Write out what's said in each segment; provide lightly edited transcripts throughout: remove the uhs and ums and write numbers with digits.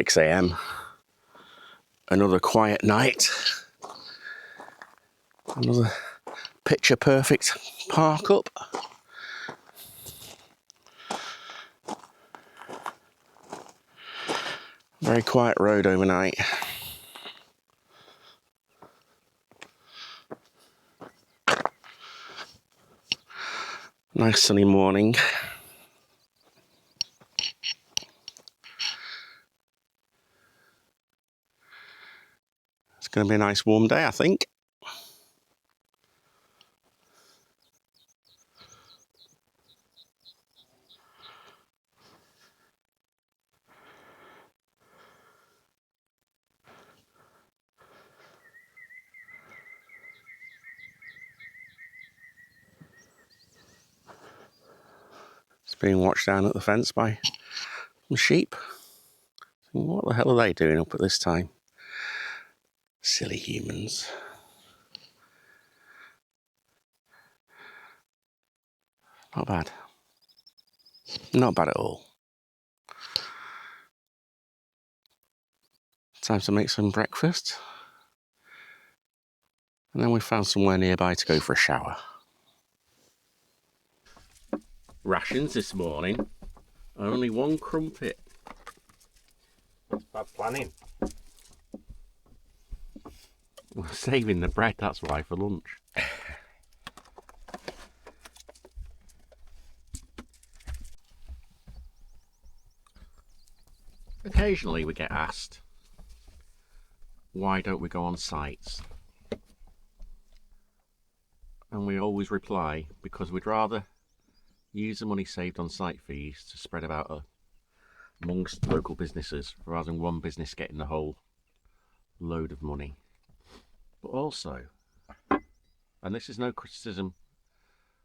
6 a.m. Another quiet night. Another picture perfect park up. Very quiet road overnight. Nice sunny morning. It's going to be a nice warm day, I think. It's being watched down at the fence by some sheep. What the hell are they doing up at this time? Silly humans. Not bad. Not bad at all. Time to make some breakfast. And then we found somewhere nearby to go for a shower. Rations this morning. Only one crumpet. That's bad planning. We're saving the bread, that's why, for lunch. Occasionally we get asked, why don't we go on sites? And we always reply, because we'd rather use the money saved on site fees to spread about amongst local businesses rather than one business getting the whole load of money. But also, and this is no criticism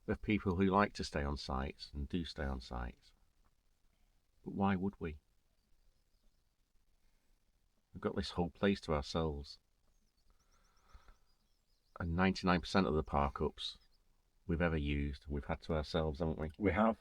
of people who like to stay on sites and do stay on sites, but why would we? We've got this whole place to ourselves. And 99% of the park ups we've ever used, we've had to ourselves, haven't we? We have.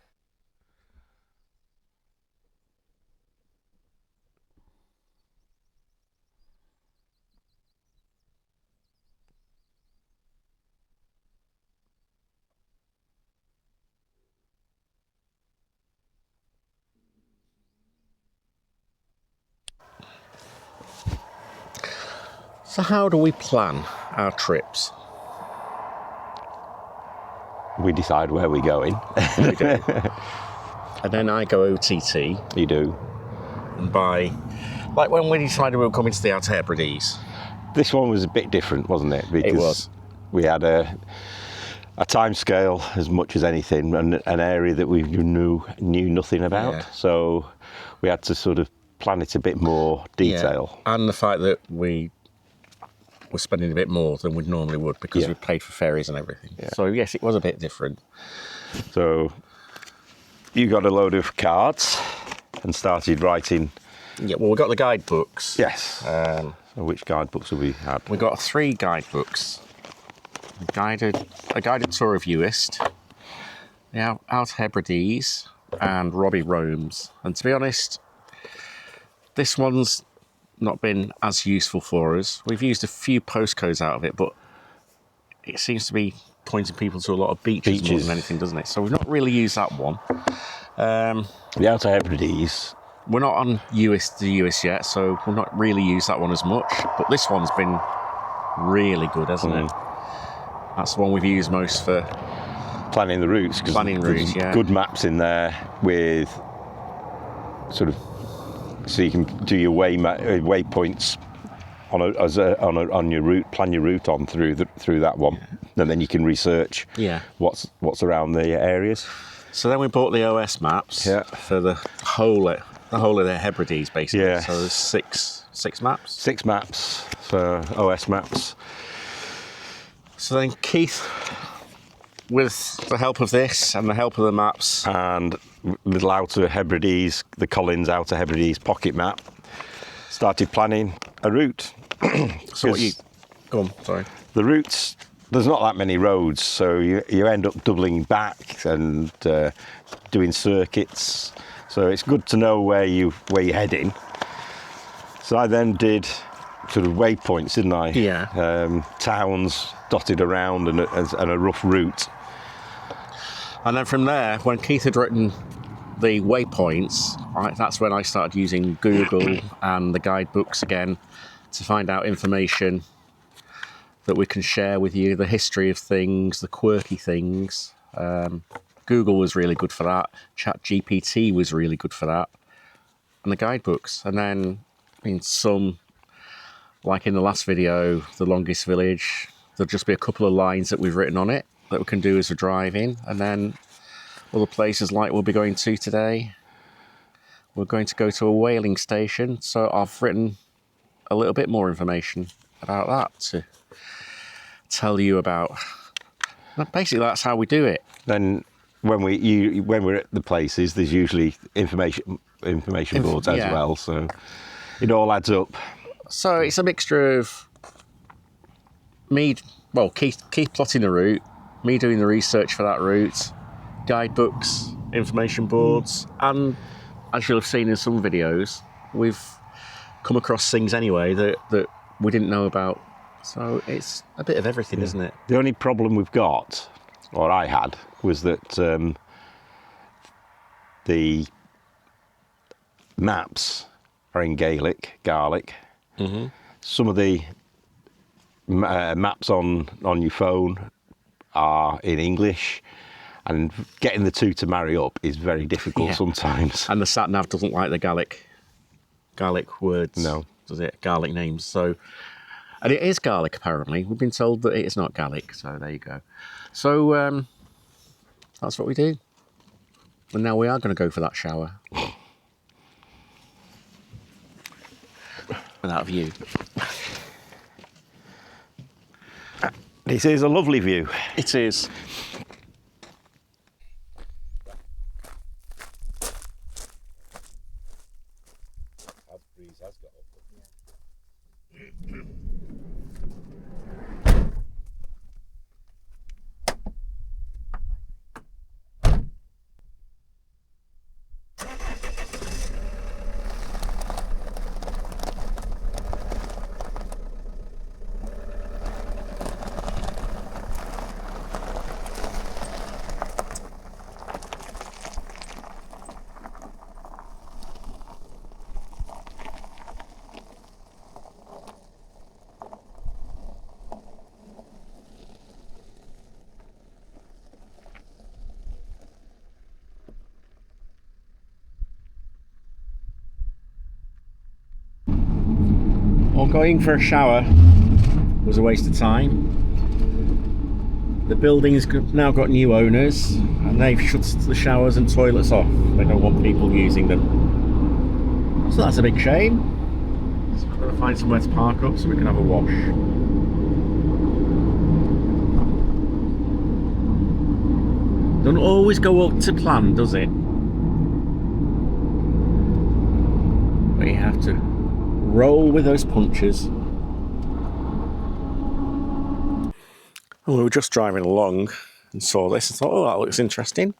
So how do we plan our trips? We decide where we're going. We do. And then I go OTT. You do. And buy, like when we decided we were coming to the Outer Hebrides. This one was a bit different, wasn't it? Because It was. We had a time scale as much as anything, and an area that we knew nothing about. Yeah. So we had to sort of plan it a bit more detail. Yeah. And the fact that we were spending a bit more than we normally would because Yeah. we paid for ferries and everything. Yeah. So yes, it was a bit different. So you got a load of cards and started writing. Yeah, well, we got the guidebooks. Yes. So which guidebooks have we had? We got 3 guidebooks. A guided tour of Uist, the Outer Hebrides, and Robbie Roams. And to be honest, this one's not been as useful for us. We've used a few postcodes out of it, but it seems to be pointing people to a lot of beaches more than anything, doesn't it? So we've not really used that one. The Outer Hebrides. We're not on Uist to Uist yet, so we'll not really use that one as much. But this one's been really good, hasn't it? That's the one we've used most for Planning the routes. Planning routes, yeah. Good maps in there with sort of, so you can do your waypoints on your route, plan your route on through that one, and then you can research what's around the areas. So then we bought the OS maps for the whole of the Hebrides, basically. Yeah. So there's six maps. 6 maps for OS maps. So then Keith, with the help of this and the help of the maps, and little Outer Hebrides, the Collins Outer Hebrides pocket map, started planning a route. So what you... Go on, sorry. The routes, there's not that many roads, so you end up doubling back and doing circuits. So it's good to know where you're heading. So I then did sort of waypoints, didn't I? Yeah. Towns dotted around and a rough route. And then from there, when Keith had written the waypoints, that's when I started using Google and the guidebooks again to find out information that we can share with you, the history of things, the quirky things. Google was really good for that. ChatGPT was really good for that. And the guidebooks. And then in some, like in the last video, The Longest Village, there'll just be a couple of lines that we've written on it that we can do as we're driving. And then other places like we'll be going to today. We're going to go to a whaling station. So I've written a little bit more information about that to tell you about. Basically, that's how we do it. Then when we're at the places, there's usually information boards as well, so it all adds up. So it's a mixture of Keith plotting the route, me doing the research for that route, guidebooks, information boards, and as you'll have seen in some videos, we've come across things anyway that we didn't know about. So it's a bit of everything, isn't it? The only problem we've got, or I had, was that the maps are in Gaelic. Mm-hmm. Some of the maps on your phone are in English, and getting the two to marry up is very difficult sometimes. And the sat nav doesn't like the Gaelic words. No, does it? Gaelic names. So. And it is Gaelic, apparently. We've been told that it is not Gaelic, so there you go. So that's what we do. And now we are going to go for that shower. Without view. This is a lovely view. It is. Well, going for a shower was a waste of time. The building's now got new owners and they've shut the showers and toilets off. They don't want people using them. So that's a big shame. So we've got to find somewhere to park up so we can have a wash. Don't always go up to plan, does it? But you have to roll with those punches. And we were just driving along and saw this and thought, oh, that looks interesting.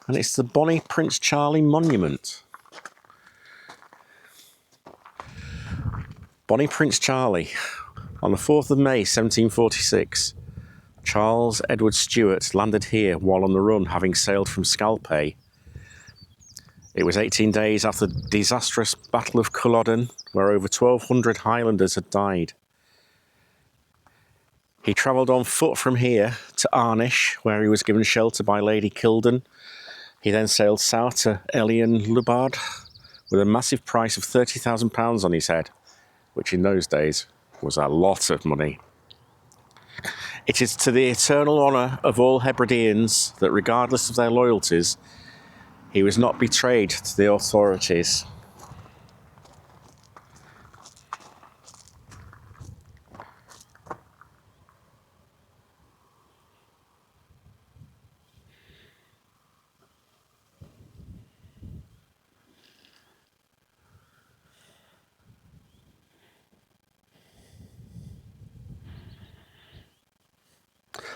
And it's the Bonnie Prince Charlie Monument. Bonnie Prince Charlie. On the 4th of May 1746, Charles Edward Stuart landed here while on the run, having sailed from Scalpay. It was 18 days after the disastrous Battle of Culloden, where over 1,200 Highlanders had died. He travelled on foot from here to Arnish, where he was given shelter by Lady Kilden. He then sailed south to Elian Lubard with a massive price of £30,000 on his head, which in those days was a lot of money. It is to the eternal honour of all Hebrideans that, regardless of their loyalties, he was not betrayed to the authorities.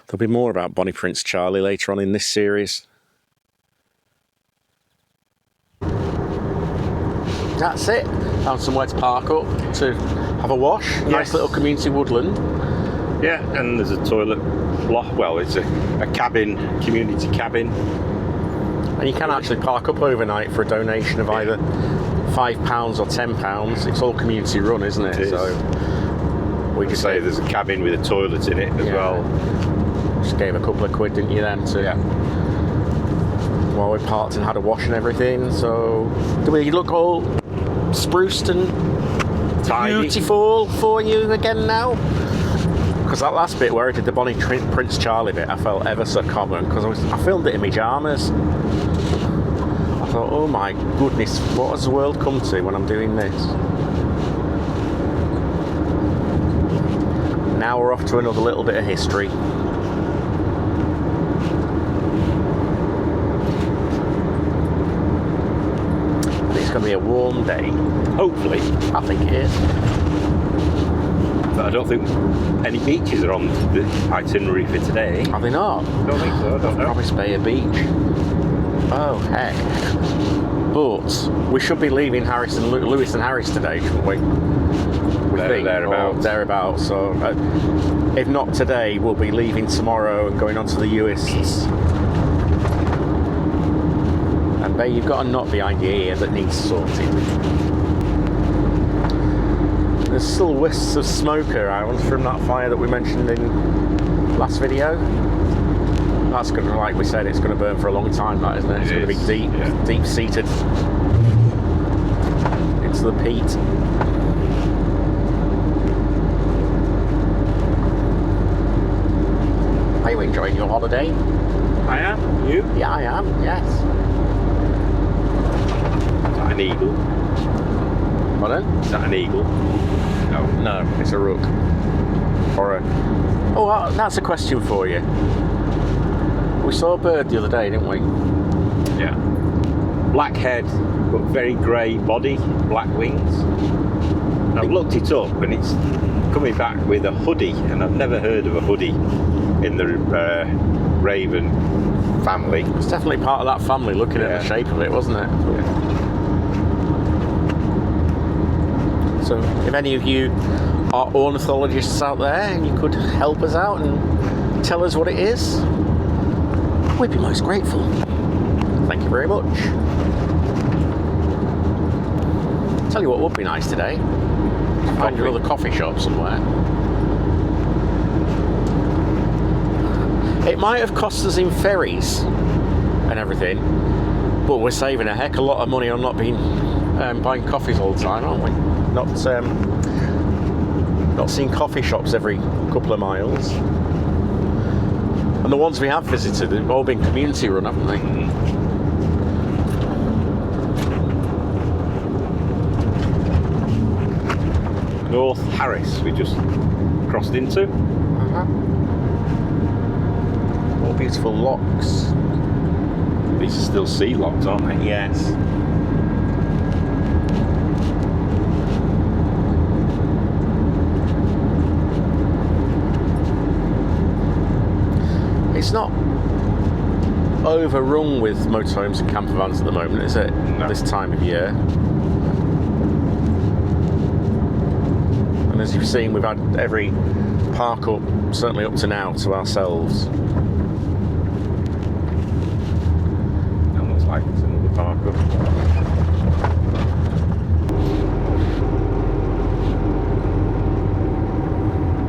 There'll be more about Bonnie Prince Charlie later on in this series. That's it. Found somewhere to park up, to have a wash. Nice little community woodland. Yeah, and there's a toilet block. Well, it's a cabin, community cabin. And you can actually park up overnight for a donation of either £5 or £10. It's all community run, isn't it? It is. So we just say there's a cabin with a toilet in it as well. Just gave a couple of quid, didn't you, then? While we parked and had a wash and everything. So do we look all spruced and Tidy. beautiful for you again now? Because that last bit where I did the Bonnie Prince Charlie bit, I felt ever so common because I filmed it in my pyjamas. I thought, oh my goodness, what has the world come to when I'm doing this? Now we're off to another little bit of history. It's going to be a warm day. Hopefully. I think it is. But I don't think any beaches are on the itinerary for today. Are they not? I don't think so, I don't know. Promise Bay Beach. Oh, heck. But we should be leaving Lewis and Harris today, shouldn't we? Thereabouts. Thereabouts. So, if not today, we'll be leaving tomorrow and going on to the Uists. And Bay, you've got a knot behind your ear that needs sorting. There's still wisps of smoke around from that fire that we mentioned in last video. That's going to, like we said, it's going to burn for a long time, that, isn't it? It's going to be deep-seated into the peat. Are you enjoying your holiday? I am. You? Yeah, I am, yes. Is that an eagle? Pardon? Is that an eagle? No, it's a rook. Or a... Oh, that's a question for you. We saw a bird the other day, didn't we? Yeah. Black head, but very grey body, black wings. I've looked it up and it's coming back with a hoodie, and I've never heard of a hoodie in the raven family. It's definitely part of that family, looking at the shape of it, wasn't it? Yeah. So if any of you are ornithologists out there and you could help us out and tell us what it is, we'd be most grateful. Thank you very much. Tell you what would be nice today. Find another coffee shop somewhere. It might have cost us in ferries and everything, but we're saving a heck of a lot of money on not being buying coffees all the time, aren't we? Not seeing coffee shops every couple of miles. And the ones we have visited have all been community run, haven't they? North Harris we just crossed into. All beautiful locks. These are still sea locks, aren't they? Yes. It's not overrun with motorhomes and campervans at the moment, is it? No. This time of year. And as you've seen, we've had every park up, certainly up to now, to ourselves. That looks like it's another park up.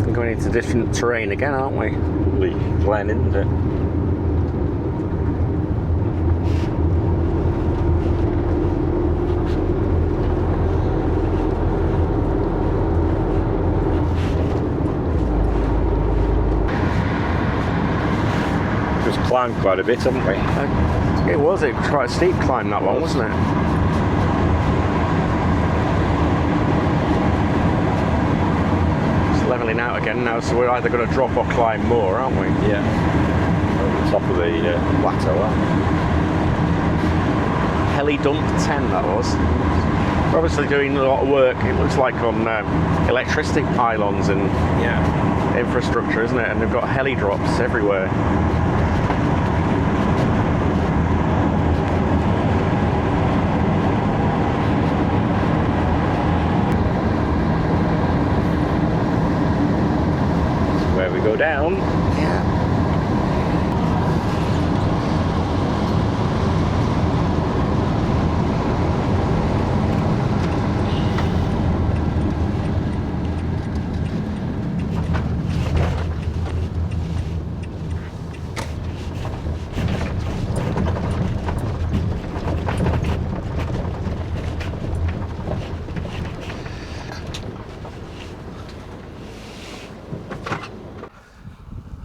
We're going into different terrain again, aren't we? Lovely glen, isn't it? Just climbed quite a bit, haven't we? It was quite a steep climb, that one, wasn't it? It's levelling out again now, so we're either going to drop or climb more, aren't we? Yeah. Over the top of the plateau, aren't Heli dump 10, that was. We're obviously doing a lot of work, it looks like, on electricity pylons and infrastructure, isn't it? And they've got heli drops everywhere. go down. Yeah.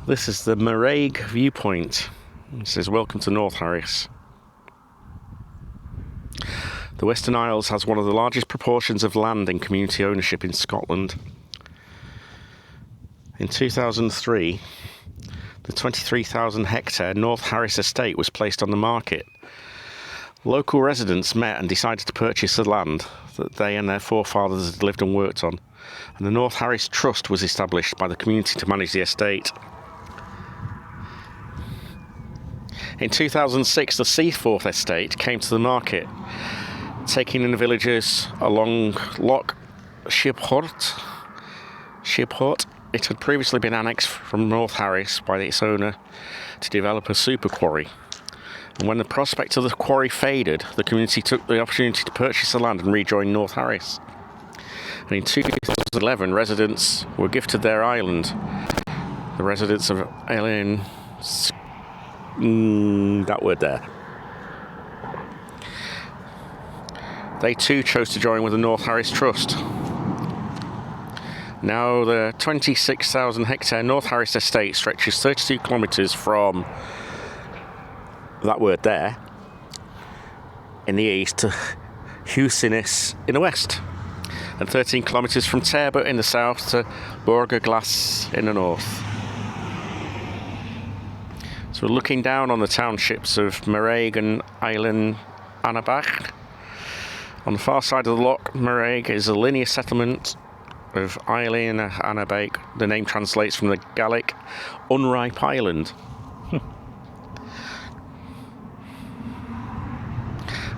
This is the Maraig Viewpoint. It says, "Welcome to North Harris." The Western Isles has one of the largest proportions of land in community ownership in Scotland. In 2003, the 23,000 hectare North Harris estate was placed on the market. Local residents met and decided to purchase the land that they and their forefathers had lived and worked on, and the North Harris Trust was established by the community to manage the estate. In 2006, the Seaforth estate came to the market, taking in the villagers along Loch Shibhort. It had previously been annexed from North Harris by its owner to develop a super quarry. And when the prospect of the quarry faded, the community took the opportunity to purchase the land and rejoin North Harris. And in 2011, residents were gifted their island. The residents of Alien... that word there. They too chose to join with the North Harris Trust. Now the 26,000 hectare North Harris estate stretches 32 kilometres from that word there in the east to Hewsinis in the west, and 13 kilometres from Turbot in the south to Borgerglass in the north. So we're looking down on the townships of Maraig and Eilean Annabach. On the far side of the Loch Maraig is a linear settlement of Eilean Annabach. The name translates from the Gaelic unripe island.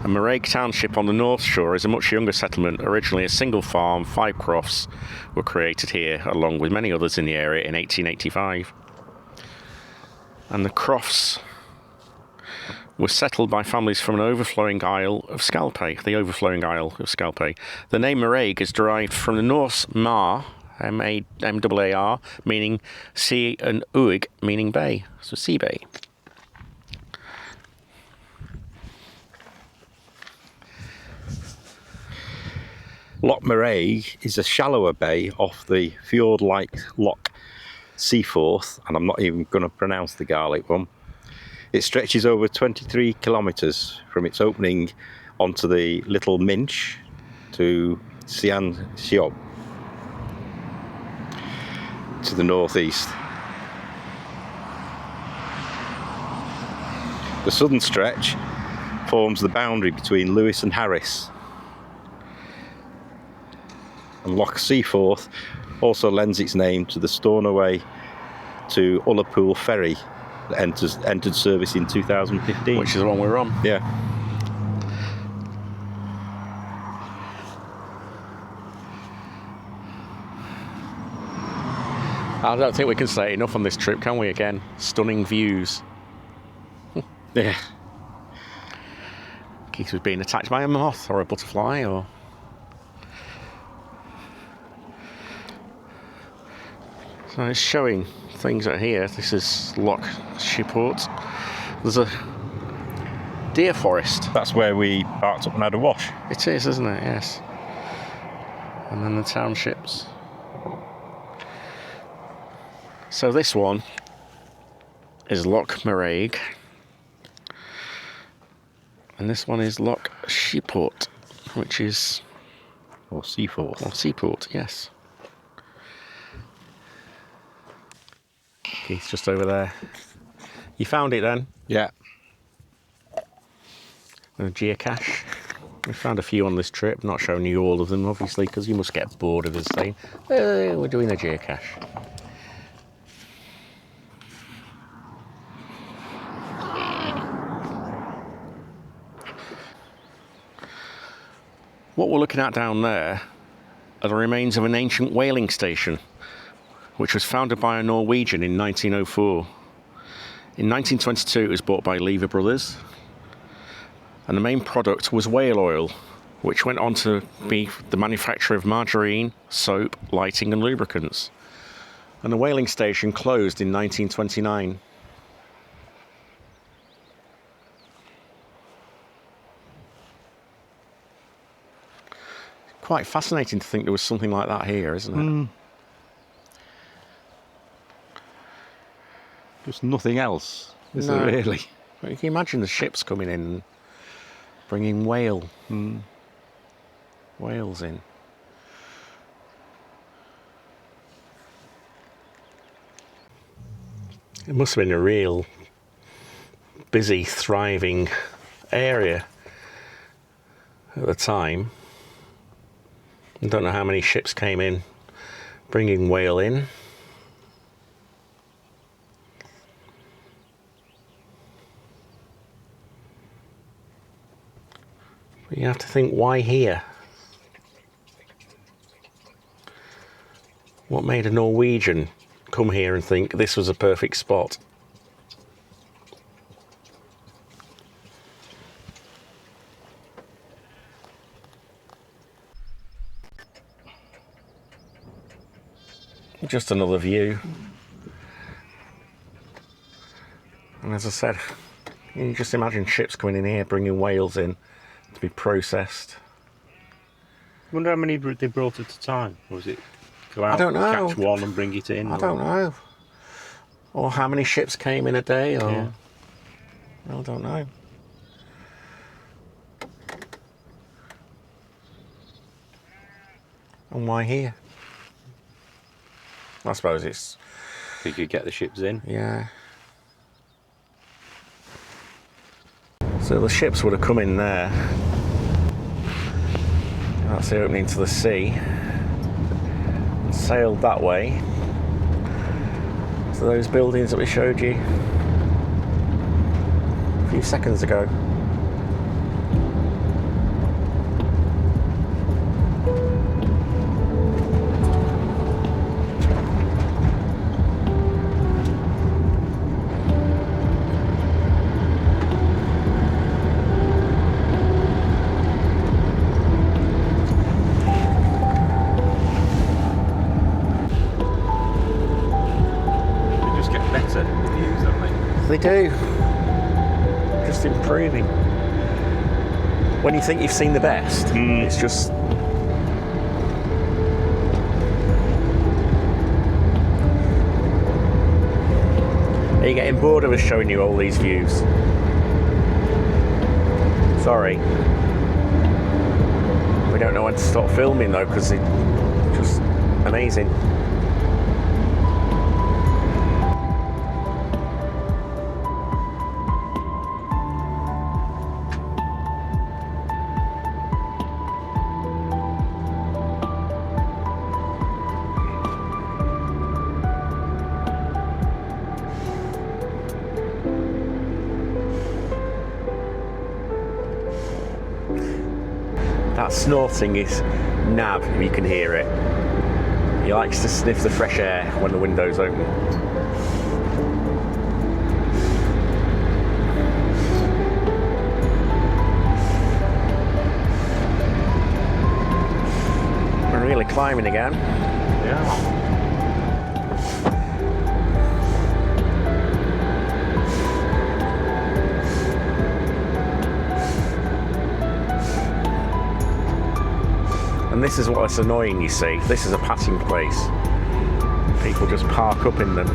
A Maraig township on the north shore is a much younger settlement. Originally a single farm, 5 crofts were created here, along with many others in the area in 1885. And the crofts were settled by families from an overflowing Isle of Scalpay, the overflowing Isle of Scalpay. The name Maraig is derived from the Norse mar, M-A-R, meaning sea, and uig, meaning bay, so sea bay. Loch Maraig is a shallower bay off the fjord-like Loch Seaforth, and I'm not even going to pronounce the Gaelic one. It stretches over 23 kilometres from its opening onto the Little Minch to Sian Siop to the northeast. The southern stretch forms the boundary between Lewis and Harris. And Loch Seaforth also lends its name to the Stornoway to Ullapool ferry that entered service in 2015. Which is the one we're on. Yeah. I don't think we can say enough on this trip, can we? Again, stunning views. Yeah. Keith was being attacked by a moth or a butterfly, or... So it's showing things out here. This is Loch Shiport. There's a deer forest. That's where we parked up and had a wash. It is, isn't it? Yes. And then the townships. So this one is Loch Maraig. And this one is Loch Shiport, which is... Or Seaforth. Or Seaport, yes. Keith's just over there. You found it then? Yeah. A geocache. We found a few on this trip, not showing you all of them obviously, because you must get bored of us saying, we're doing a geocache. What we're looking at down there are the remains of an ancient whaling station, which was founded by a Norwegian in 1904. In 1922 it was bought by Lever Brothers, and the main product was whale oil, which went on to be the manufacturer of margarine, soap, lighting and lubricants. And the whaling station closed in 1929. Quite fascinating to think there was something like that here, isn't it? Just nothing else, is No. there really? Well, you can imagine the ships coming in and bringing whales in. It must have been a real busy, thriving area at the time. I don't know how many ships came in bringing whale in. But you have to think, why here? What made a Norwegian come here and think this was a perfect spot? Just another view. And as I said, you just imagine ships coming in here, bringing whales in to be processed. I wonder how many they brought at a time. Or was it go out, I don't know. catch one and bring it in? I don't know. Or how many ships came in a day, or... Yeah. I don't know. And why here? I suppose it's... So you could get the ships in. yeah. So the ships would have come in there. That's the opening to the sea. And sailed that way to those buildings that we showed you a few seconds ago. They just get better views, don't they? They do. Just improving. When you think you've seen the best, it's just... Are you getting bored of us showing you all these views? Sorry. We don't know when to stop filming though, because it's just amazing. That snorting is Nav, if you can hear it. He likes to sniff the fresh air when the window's open. We're really climbing again. Yeah. And this is what's annoying, you see. This is a passing place. People just park up in them.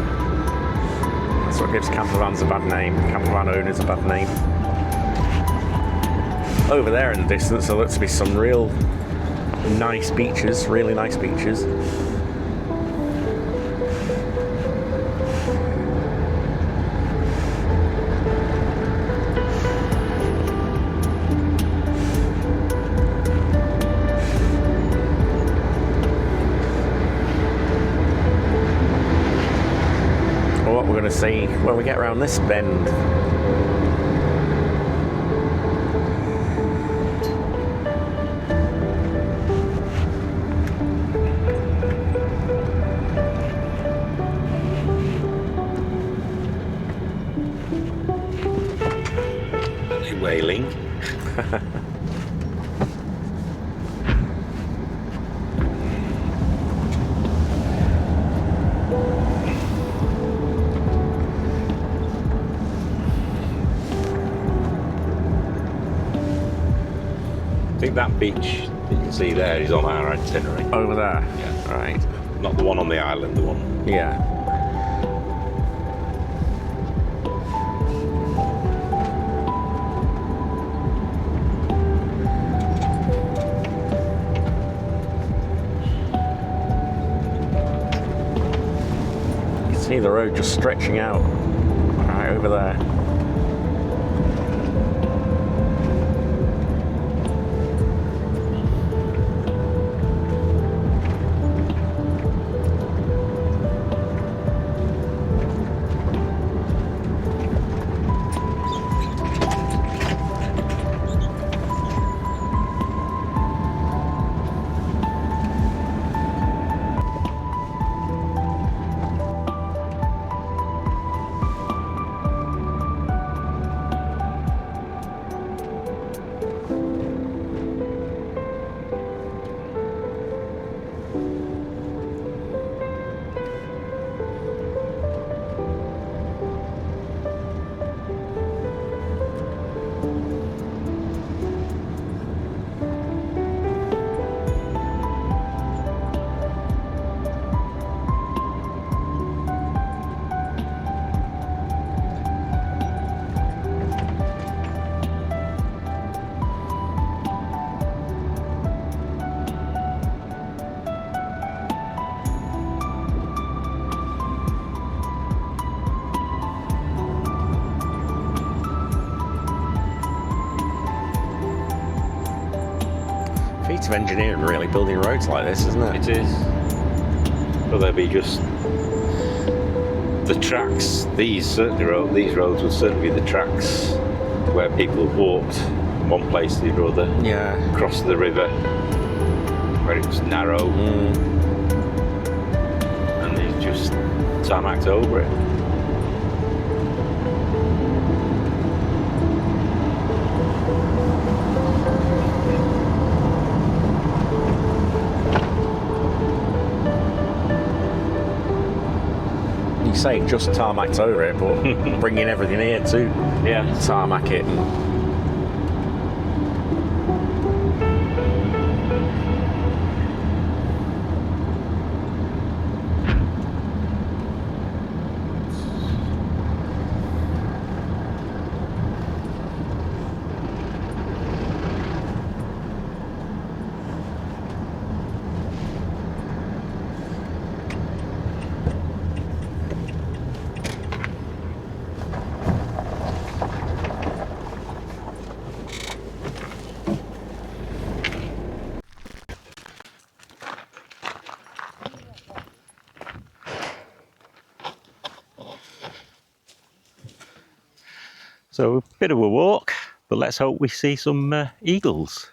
That's what gives campervans a bad name. Campervan owners a bad name. Over there in the distance there looks to be some real nice beaches, really nice beaches. We're going to see when we get around this bend. I think that beach that you can see there is on our itinerary. Over there? Yeah. Right. Not the one on the island, the one. Yeah. You can see the road just stretching out right over there. Feat of engineering, really, building roads like this, isn't it? It is. Will there be just the tracks? These roads will certainly be the tracks where people have walked from one place to the other. Yeah. Across the river, where it was narrow, and they just tarmacked over it. You say just tarmacked over it, but bringing everything here too. Yeah. Tarmac it and So a bit of a walk, but let's hope we see some eagles.